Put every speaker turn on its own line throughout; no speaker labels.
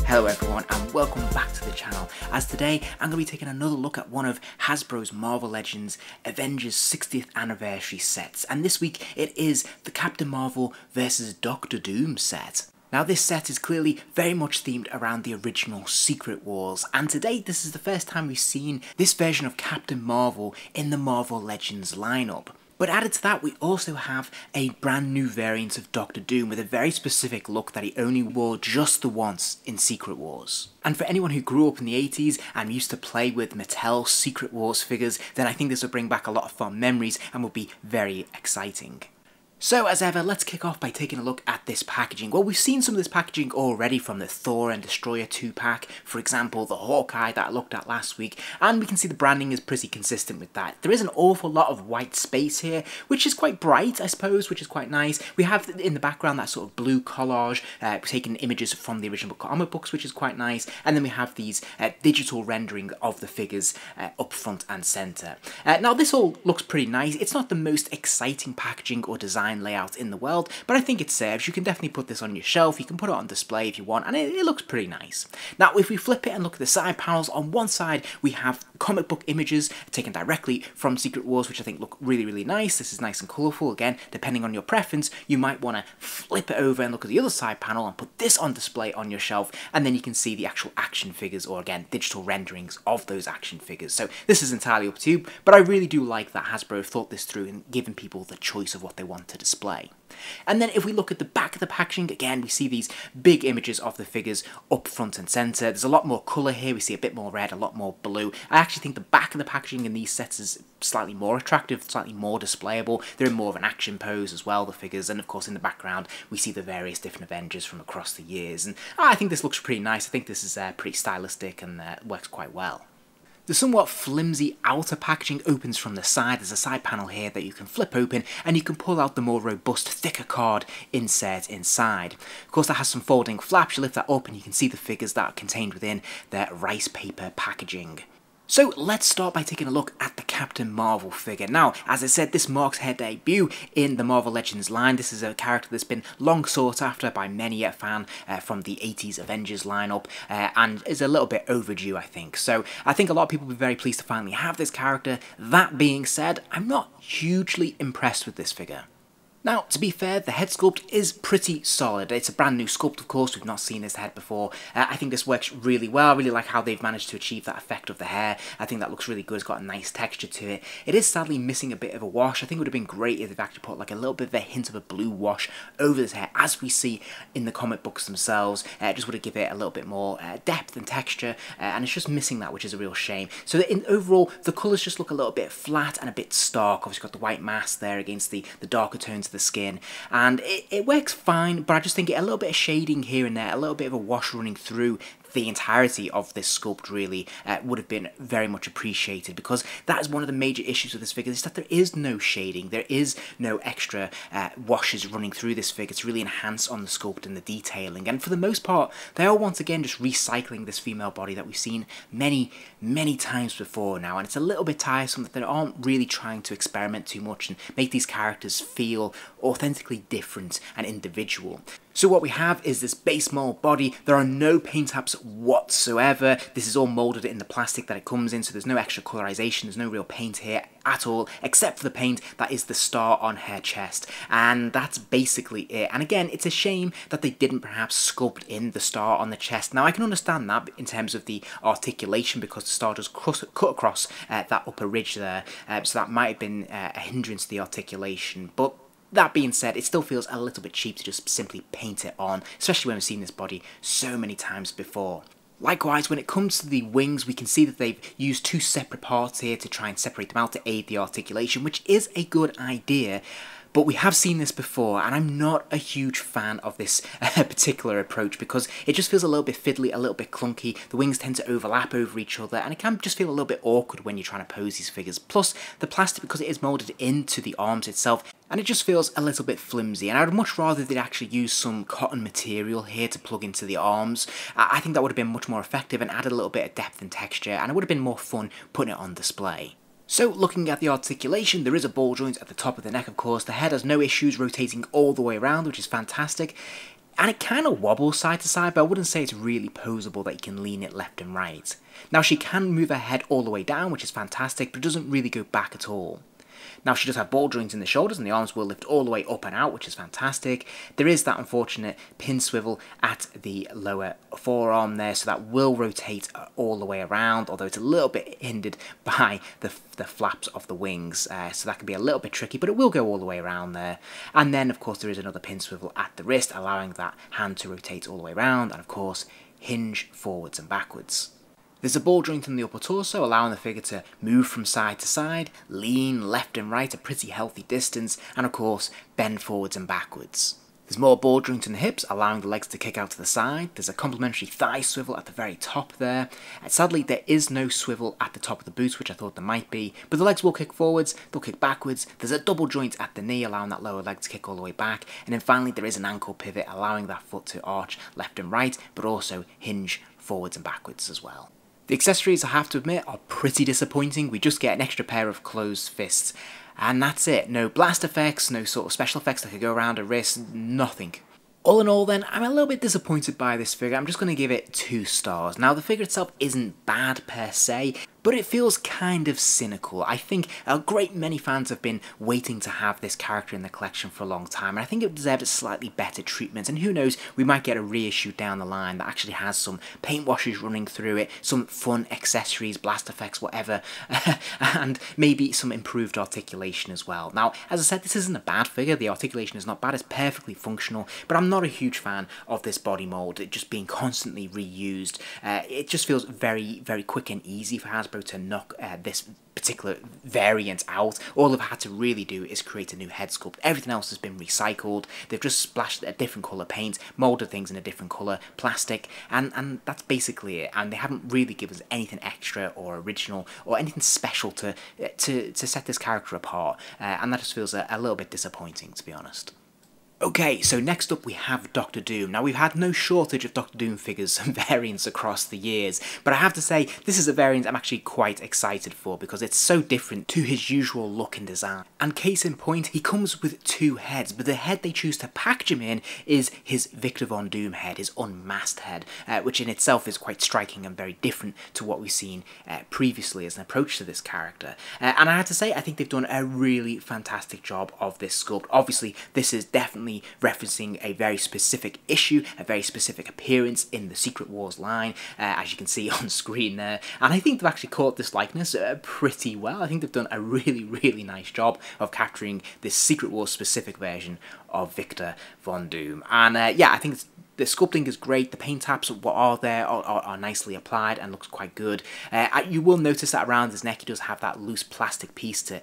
Hello everyone and welcome back to the channel, as today I'm going to be taking another look at one of Hasbro's Marvel Legends Avengers 60th anniversary sets, and this week it is the Captain Marvel vs Doctor Doom set. Now this set is clearly very much themed around the original Secret Wars, and to date this is the first time we've seen this version of Captain Marvel in the Marvel Legends lineup. But added to that, we also have a brand new variant of Doctor Doom with a very specific look that he only wore just the once in Secret Wars. And for anyone who grew up in the 80s and used to play with Mattel Secret Wars figures, then I think this will bring back a lot of fun memories and will be very exciting. So as ever, let's kick off by taking a look at this packaging. Well, we've seen some of this packaging already from the Thor and Destroyer 2-pack, for example the Hawkeye that I looked at last week, and we can see the branding is pretty consistent with that. There is an awful lot of white space here, which is quite bright I suppose, which is quite nice. We have in the background that sort of blue collage, taking images from the original comic books, which is quite nice, and then we have these digital rendering of the figures up front and centre. Now this all looks pretty nice. It's not the most exciting packaging or design layout in the world, but I think it serves. You can definitely put this on your shelf, you can put it on display if you want, and it looks pretty nice. Now if we flip it and look at the side panels, on one side we have comic book images taken directly from Secret Wars, which I think look really nice. This is nice and colourful. Again, depending on your preference, you might want to flip it over and look at the other side panel and put this on display on your shelf, and then you can see the actual action figures, or again digital renderings of those action figures. So this is entirely up to you, but I really do like that Hasbro thought this through and given people the choice of what they want to display. And then if we look at the back of the packaging, again we see these big images of the figures up front and centre. There's a lot more colour here, we see a bit more red, a lot more blue. I actually think the back of the packaging in these sets is slightly more attractive, slightly more displayable. They're in more of an action pose as well, the figures, and of course in the background we see the various different Avengers from across the years. And I think this looks pretty nice. I think this is pretty stylistic and works quite well. The somewhat flimsy outer packaging opens from the side. There's a side panel here that you can flip open and you can pull out the more robust, thicker card insert inside. Of course that has some folding flaps. You lift that up and you can see the figures that are contained within their rice paper packaging. So let's start by taking a look at the Captain Marvel figure. Now, as I said, this marks her debut in the Marvel Legends line. This is a character that's been long sought after by many a fan from the 80s Avengers lineup, and is a little bit overdue, I think. So I think a lot of people will be very pleased to finally have this character. That being said, I'm not hugely impressed with this figure. Now, to be fair, the head sculpt is pretty solid. It's a brand new sculpt, of course. We've not seen this head before. I think this works really well. I really like how they've managed to achieve that effect of the hair. I think that looks really good. It's got a nice texture to it. It is sadly missing a bit of a wash. I think it would have been great if they've actually put like a little bit of a hint of a blue wash over this hair, as we see in the comic books themselves. Just would have given it a little bit more depth and texture, and it's just missing that, which is a real shame. So in overall, the colours just look a little bit flat and a bit stark. Obviously got the white mask there against the darker tones of the skin, and it works fine, but I just think a little bit of shading here and there, a little bit of a wash running through the entirety of this sculpt really would have been very much appreciated, because that is one of the major issues with this figure, is that there is no shading, there is no extra washes running through this figure to really enhance on the sculpt and the detailing. And for the most part, they are once again just recycling this female body that we've seen many times before now, and it's a little bit tiresome that they aren't really trying to experiment too much and make these characters feel authentically different and individual. So what we have is this base mold body. There are no paint apps whatsoever. This is all molded in the plastic that it comes in, so there's no extra colorization, there's no real paint here at all, except for the paint that is the star on her chest, and that's basically it. And again, it's a shame that they didn't perhaps sculpt in the star on the chest. Now I can understand that in terms of the articulation, because the star does cut across that upper ridge there, so that might have been a hindrance to the articulation, but that being said, it still feels a little bit cheap to just simply paint it on, especially when we've seen this body so many times before. Likewise, when it comes to the wings, we can see that they've used two separate parts here to try and separate them out to aid the articulation, which is a good idea. But we have seen this before, and I'm not a huge fan of this particular approach, because it just feels a little bit fiddly, a little bit clunky. The wings tend to overlap over each other, and it can just feel a little bit awkward when you're trying to pose these figures. Plus, the plastic, because it is moulded into the arms itself, and it just feels a little bit flimsy, and I would much rather they'd actually use some cotton material here to plug into the arms. I think that would have been much more effective and added a little bit of depth and texture, and it would have been more fun putting it on display. So looking at the articulation, there is a ball joint at the top of the neck, of course. The head has no issues rotating all the way around, which is fantastic. and it kind of wobbles side to side, but I wouldn't say it's really posable that you can lean it left and right. Now she can move her head all the way down, which is fantastic, but it doesn't really go back at all. Now she does have ball joints in the shoulders and the arms will lift all the way up and out, which is fantastic. There is that unfortunate pin swivel at the lower forearm there, so that will rotate all the way around, although it's a little bit hindered by the flaps of the wings, so that can be a little bit tricky, but it will go all the way around there. And then of course there is another pin swivel at the wrist, allowing that hand to rotate all the way around, and of course hinge forwards and backwards. There's a ball joint in the upper torso, allowing the figure to move from side to side, lean left and right a pretty healthy distance, and of course bend forwards and backwards. There's more ball joint in the hips, allowing the legs to kick out to the side. There's a complementary thigh swivel at the very top there. And sadly, there is no swivel at the top of the boots, which I thought there might be, but the legs will kick forwards, they'll kick backwards. There's a double joint at the knee, allowing that lower leg to kick all the way back. And then finally, there is an ankle pivot, allowing that foot to arch left and right, but also hinge forwards and backwards as well. The accessories, I have to admit, are pretty disappointing. We just get an extra pair of closed fists, and that's it. No blast effects, no sort of special effects that could go around a wrist, nothing. All in all then, I'm a little bit disappointed by this figure. I'm just going to give it 2 stars. Now the figure itself isn't bad per se, but it feels kind of cynical. I think a great many fans have been waiting to have this character in the collection for a long time, and I think it deserves a slightly better treatment, and who knows, we might get a reissue down the line that actually has some paint washes running through it, some fun accessories, blast effects, whatever, and maybe some improved articulation as well. Now, as I said, this isn't a bad figure, the articulation is not bad, it's perfectly functional, but I'm not a huge fan of this body mould, it just being constantly reused. It just feels very, very quick and easy for Hasbro to knock this particular variant out. All they've had to really do is create a new head sculpt. Everything else has been recycled. They've just splashed a different colour paint, moulded things in a different colour, plastic, and that's basically it. And they haven't really given us anything extra or original or anything special to set this character apart. And that just feels a little bit disappointing, to be honest. Okay, so next up we have Doctor Doom. Now we've had no shortage of Doctor Doom figures and variants across the years, but I have to say this is a variant I'm actually quite excited for because it's so different to his usual look and design. And case in point, he comes with 2 heads, but the head they choose to package him in is his Victor Von Doom head, his unmasked head, which in itself is quite striking and very different to what we've seen previously as an approach to this character. And I have to say, I think they've done a really fantastic job of this sculpt. Obviously, this is definitely referencing a very specific issue, a very specific appearance in the Secret Wars line, as you can see on screen there, and I think they've actually caught this likeness pretty well. I think they've done a really, really nice job of capturing this Secret Wars specific version of Victor Von Doom, and yeah, I think the sculpting is great, the paint taps what are there are nicely applied and looks quite good. You will notice that around his neck he does have that loose plastic piece to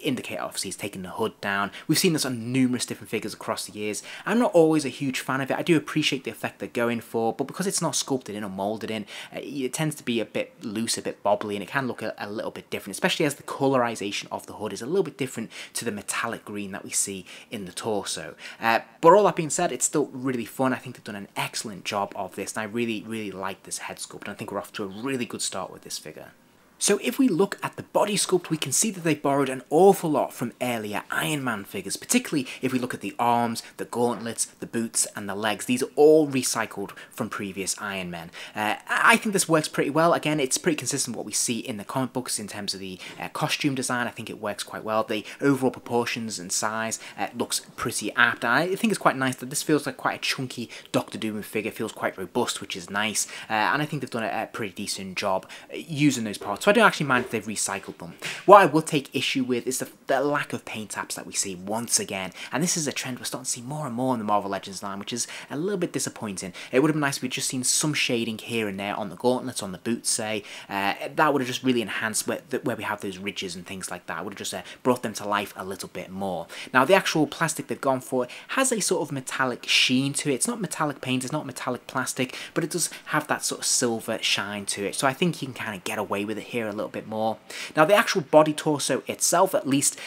indicate obviously he's taken the hood down. We've seen this on numerous different figures across the years. I'm not always a huge fan of it. I do appreciate the effect they're going for, but because it's not sculpted in or moulded in, it tends to be a bit loose, a bit bobbly, and it can look a little bit different, especially as the colorization of the hood is a little bit different to the metallic green that we see in the torso. But all that being said, it's still really fun. I think they've done an excellent job of this, and I really, really like this head sculpt, and I think we're off to a really good start with this figure. So if we look at the body sculpt, we can see that they borrowed an awful lot from earlier Iron Man figures, particularly if we look at the arms, the gauntlets, the boots, and the legs. These are all recycled from previous Iron Men. I think this works pretty well. Again, it's pretty consistent with what we see in the comic books in terms of the costume design. I think it works quite well. The overall proportions and size looks pretty apt. And I think it's quite nice that this feels like quite a chunky Doctor Doom figure. It feels quite robust, which is nice. And I think they've done a pretty decent job using those parts. So I don't actually mind if they've recycled them. What I will take issue with is the lack of paint taps that we see once again, and this is a trend we're starting to see more and more in the Marvel Legends line, which is a little bit disappointing. It would have been nice if we'd just seen some shading here and there on the gauntlets, on the boots, say. That would have just really enhanced where we have those ridges and things like that. It would have just brought them to life a little bit more. Now, the actual plastic they've gone for has a sort of metallic sheen to it. It's not metallic paint, it's not metallic plastic, but it does have that sort of silver shine to it, so I think you can kind of get away with it here here a little bit more. Now the actual body torso itself, at least,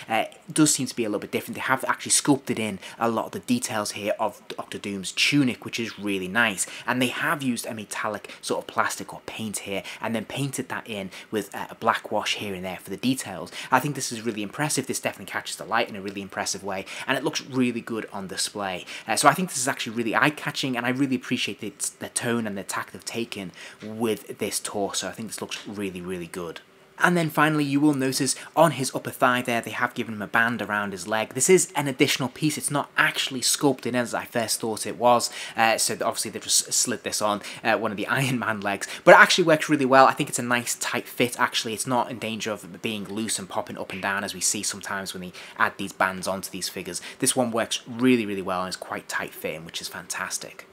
does seem to be a little bit different. They have actually sculpted in a lot of the details here of Doctor Doom's tunic, which is really nice. And they have used a metallic sort of plastic or paint here, and then painted that in with a black wash here and there for the details. I think this is really impressive. This definitely catches the light in a really impressive way, and it looks really good on display. So I think this is actually really eye-catching, and I really appreciate the tone and the tack they've taken with this torso. I think this looks really, really good. And then finally, you will notice on his upper thigh there, they have given him a band around his leg. This is an additional piece. It's not actually sculpted as I first thought it was. So obviously they've just slid this on one of the Iron Man legs. But it actually works really well. I think it's a nice tight fit. Actually, it's not in danger of being loose and popping up and down as we see sometimes when they add these bands onto these figures. This one works really, really well and is quite tight fitting, which is fantastic.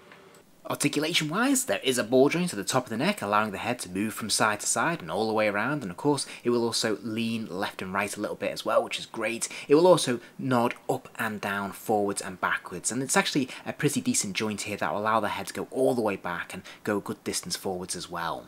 Articulation wise, there is a ball joint at the top of the neck, allowing the head to move from side to side and all the way around, and of course it will also lean left and right a little bit as well, which is great. It will also nod up and down, forwards and backwards, and it's actually a pretty decent joint here that will allow the head to go all the way back and go a good distance forwards as well.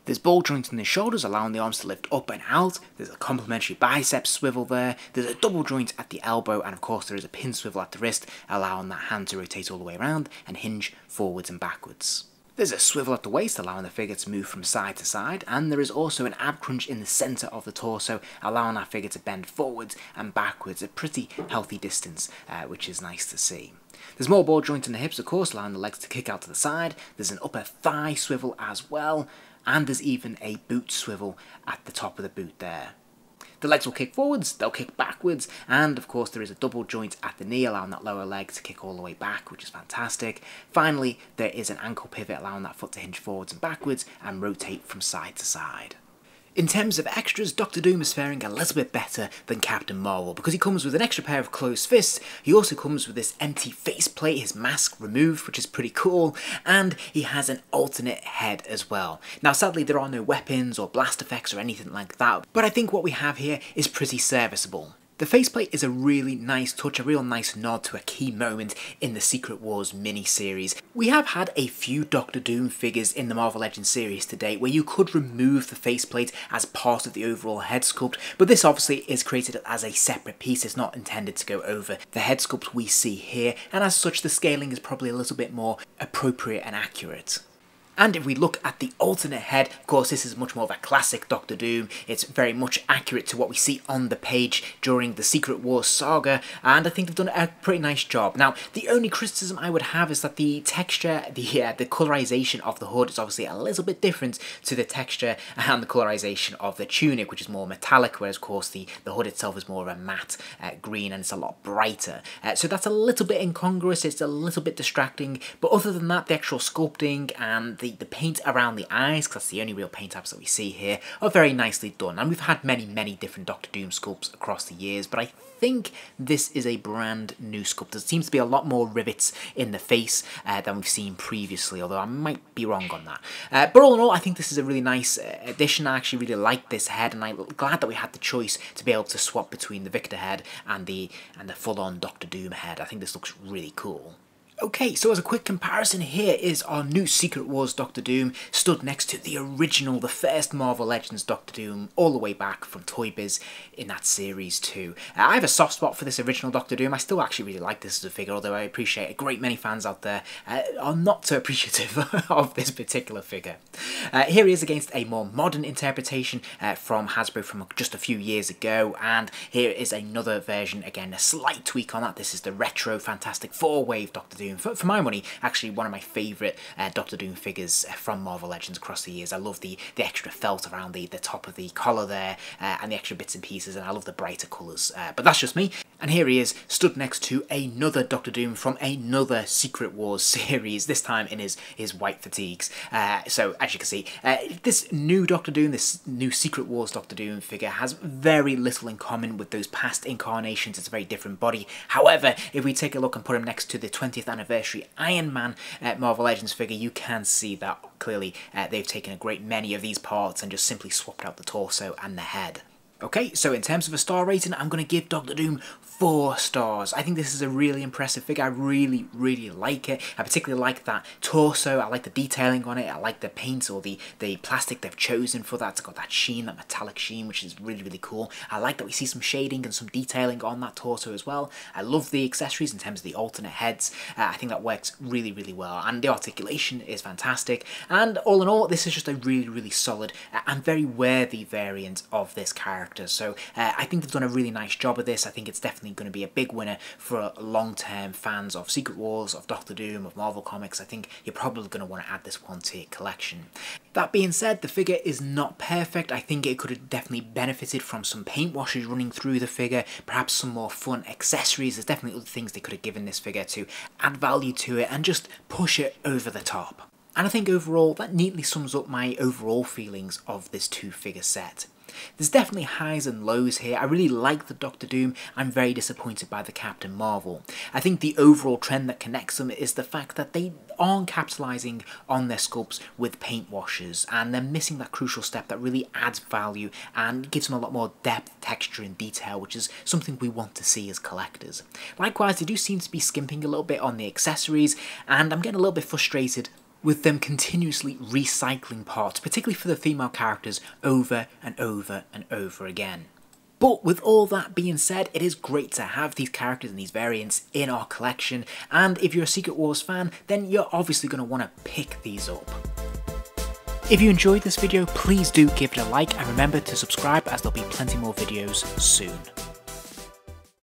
There's ball joints in the shoulders, allowing the arms to lift up and out. There's a complementary bicep swivel there. There's a double joint at the elbow, and of course there is a pin swivel at the wrist, allowing that hand to rotate all the way around and hinge forwards and backwards. There's a swivel at the waist, allowing the figure to move from side to side, and there is also an ab crunch in the centre of the torso, allowing that figure to bend forwards and backwards a pretty healthy distance, which is nice to see. There's more ball joint in the hips, of course, allowing the legs to kick out to the side. There's an upper thigh swivel as well, and there's even a boot swivel at the top of the boot there. The legs will kick forwards, they'll kick backwards, and of course there is a double joint at the knee, allowing that lower leg to kick all the way back, which is fantastic. Finally, there is an ankle pivot, allowing that foot to hinge forwards and backwards and rotate from side to side. In terms of extras, Doctor Doom is faring a little bit better than Captain Marvel because he comes with an extra pair of closed fists. He also comes with this empty faceplate, his mask removed, which is pretty cool, and he has an alternate head as well. Now sadly there are no weapons or blast effects or anything like that, but I think what we have here is pretty serviceable. The faceplate is a really nice touch, a real nice nod to a key moment in the Secret Wars mini-series. We have had a few Doctor Doom figures in the Marvel Legends series to date where you could remove the faceplate as part of the overall head sculpt, but this obviously is created as a separate piece. It's not intended to go over the head sculpt we see here, and as such the scaling is probably a little bit more appropriate and accurate. And if we look at the alternate head, of course this is much more of a classic Doctor Doom. It's very much accurate to what we see on the page during the Secret Wars saga, and I think they've done a pretty nice job. Now, the only criticism I would have is that the texture, the colorization of the hood is obviously a little bit different to the texture and the colorization of the tunic, which is more metallic, whereas of course the hood itself is more of a matte green and it's a lot brighter. So that's a little bit incongruous, it's a little bit distracting, but other than that, the actual sculpting and the paint around the eyes, because that's the only real paint apps that we see here, are very nicely done. And we've had many different Doctor Doom sculpts across the years, but I think this is a brand new sculpt. There seems to be a lot more rivets in the face than we've seen previously, although I might be wrong on that. But all in all, I think this is a really nice addition. I actually really like this head, and I'm glad that we had the choice to be able to swap between the Victor head and the full-on Doctor Doom head. I think this looks really cool. Okay, so as a quick comparison, here is our new Secret Wars Doctor Doom stood next to the original, the first Marvel Legends Doctor Doom, all the way back from Toy Biz in that series too. I have a soft spot for this original Doctor Doom. I still actually really like this as a figure, although I appreciate a great many fans out there are not so appreciative of this particular figure. Here he is against a more modern interpretation from Hasbro from just a few years ago, and here is another version, again a slight tweak on that. This is the retro Fantastic Four-Wave Doctor Doom. For my money, actually one of my favourite Doctor Doom figures from Marvel Legends across the years. I love the extra felt around the top of the collar there, and the extra bits and pieces, and I love the brighter colours. But that's just me. And here he is, stood next to another Doctor Doom from another Secret Wars series, this time in his white fatigues. So, as you can see, this new Doctor Doom, this new Secret Wars Doctor Doom figure has very little in common with those past incarnations. It's a very different body. However, if we take a look and put him next to the 20th anniversary Iron Man Marvel Legends figure, you can see that clearly they've taken a great many of these parts and just simply swapped out the torso and the head. Okay, so in terms of a star rating, I'm going to give Doctor Doom 4 stars. I think this is a really impressive figure. I really like it. I particularly like that torso. I like the detailing on it. I like the paint or the plastic they've chosen for that. It's got that sheen, that metallic sheen, which is really cool. I like that we see some shading and some detailing on that torso as well. I love the accessories in terms of the alternate heads. I think that works really well. And the articulation is fantastic. And all in all, this is just a really solid and very worthy variant of this character. So I think they've done a really nice job of this. I think it's definitely going to be a big winner for long-term fans of Secret Wars, of Doctor Doom, of Marvel Comics. I think you're probably going to want to add this one to your collection. That being said, the figure is not perfect. I think it could have definitely benefited from some paint washes running through the figure, perhaps some more fun accessories. There's definitely other things they could have given this figure to add value to it and just push it over the top. And I think overall that neatly sums up my overall feelings of this 2-figure set. There's definitely highs and lows here. I really like the Doctor Doom. I'm very disappointed by the Captain Marvel. I think the overall trend that connects them is the fact that they aren't capitalising on their sculpts with paint washes, and they're missing that crucial step that really adds value and gives them a lot more depth, texture and detail, which is something we want to see as collectors. Likewise, they do seem to be skimping a little bit on the accessories, and I'm getting a little bit frustrated with them continuously recycling parts, particularly for the female characters, over and over again. But with all that being said, it is great to have these characters and these variants in our collection, and if you're a Secret Wars fan, then you're obviously going to want to pick these up. If you enjoyed this video, please do give it a like, and remember to subscribe as there'll be plenty more videos soon.